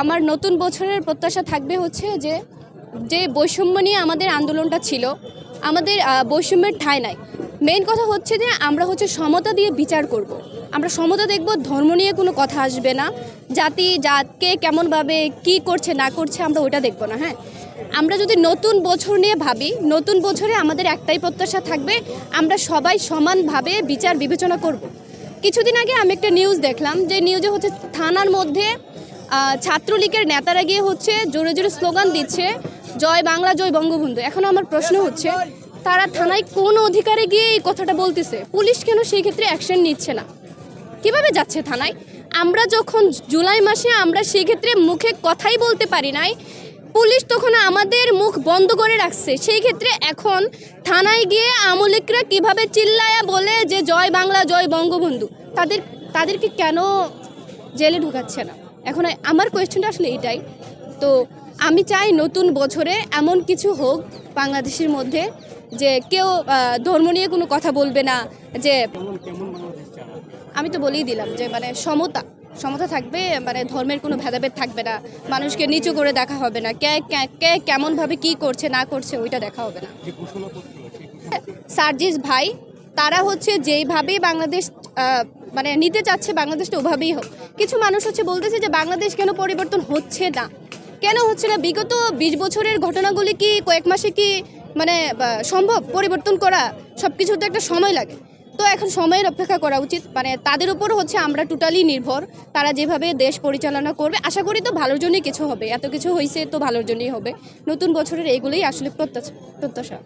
আমার নতুন বছরের প্রত্যাশা থাকবে হচ্ছে যে যে বৈষম্য নিয়ে আমাদের আন্দোলনটা ছিল, আমাদের বৈষম্যের ঠাঁই নাই। মেইন কথা হচ্ছে যে আমরা হচ্ছে সমতা দিয়ে বিচার করব। আমরা সমতা দেখব, ধর্ম নিয়ে কোনো কথা আসবে না, জাতকে কেমনভাবে কি করছে না করছে আমরা ওইটা দেখব না। হ্যাঁ, আমরা যদি নতুন বছর নিয়ে ভাবি, নতুন বছরে আমাদের একটাই প্রত্যাশা থাকবে, আমরা সবাই সমানভাবে বিচার বিবেচনা করব। কিছুদিন আগে আমি একটা নিউজ দেখলাম, যে নিউজে হচ্ছে থানার মধ্যে ছাত্রলীগের নেতারা গিয়ে হচ্ছে জোরে জোরে স্লোগান দিচ্ছে, জয় বাংলা জয় বঙ্গবন্ধু। এখন আমার প্রশ্ন হচ্ছে, তারা থানায় কোন অধিকারে গিয়ে এই কথাটা বলতেছে? পুলিশ কেন সেই ক্ষেত্রে অ্যাকশন নিচ্ছে না? কিভাবে যাচ্ছে থানায়? আমরা যখন জুলাই মাসে আমরা সেই ক্ষেত্রে মুখে কথাই বলতে পারি নাই, পুলিশ তখন আমাদের মুখ বন্ধ করে রাখছে। সেই ক্ষেত্রে এখন থানায় গিয়ে আমলিকরা কিভাবে চিল্লায়া বলে যে জয় বাংলা জয় বঙ্গবন্ধু, তাদেরকে কেন জেলে ঢুকাচ্ছে না? এখন আমার কোয়েশ্চেনটা আসলে এটাই। তো আমি চাই নতুন বছরে এমন কিছু হোক বাংলাদেশের মধ্যে, যে কেউ ধর্ম নিয়ে কোনো কথা বলবে না, যে আমি তো বলেই দিলাম যে মানে সমতা থাকবে, মানে ধর্মের কোনো ভেদাভেদ থাকবে না, মানুষকে নিচু করে দেখা হবে না, কে কেমনভাবে কি করছে না করছে ওইটা দেখা হবে না। সার্জিস ভাই, তারা হচ্ছে যেইভাবেই বাংলাদেশ মানে নিতে চাচ্ছে বাংলাদেশটা ওভাবেই হোক। কিছু মানুষ হচ্ছে বলতেছে যে বাংলাদেশ কেন পরিবর্তন হচ্ছে না, কেন হচ্ছে না? বিগত 20 বছরের ঘটনাগুলি কি কয়েক মাসে কি মানে সম্ভব পরিবর্তন করা? সব কিছুতে একটা সময় লাগে। তো এখন সময়ের অপেক্ষা করা উচিত। মানে তাদের উপর হচ্ছে আমরা টোটালি নির্ভর, তারা যেভাবে দেশ পরিচালনা করবে। আশা করি তো ভালোর জন্যই কিছু হবে, এত কিছু হয়েছে তো ভালোর জন্যই হবে। নতুন বছরের এইগুলোই আসলে প্রত্যাশা।